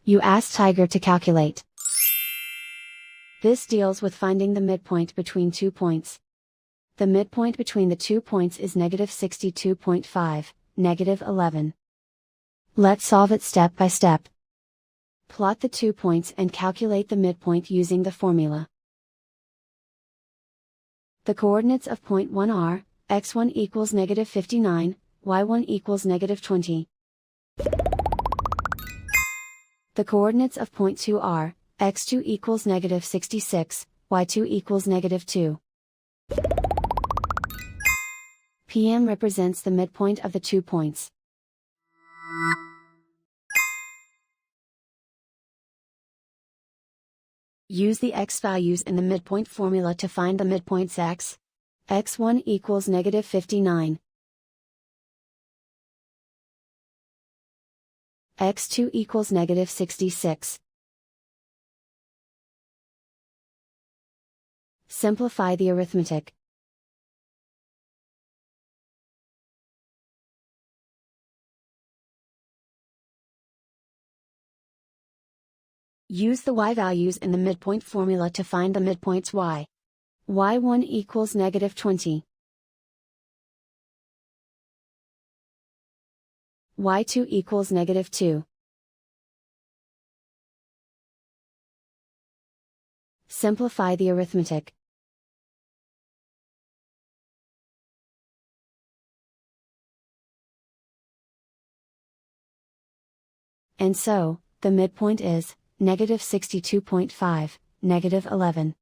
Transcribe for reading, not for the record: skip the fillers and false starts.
You ask Tiger to calculate. This deals with finding the midpoint between 2 points. The midpoint between the 2 points is -62.5, -11. Let's solve it step by step. Plot the 2 points and calculate the midpoint using the formula. The coordinates of point 1 are, x1 equals -59, y1 equals -20. The coordinates of point 2 are, x2 equals -66, y2 equals -2. PM represents the midpoint of the 2 points. Use the x values in the midpoint formula to find the midpoints x. x1 equals -59. x2 equals -66. Simplify the arithmetic. Use the y values in the midpoint formula to find the midpoints y. y1 equals -20. y2 equals -2. Simplify the arithmetic. And so, the midpoint is -62.5, -11.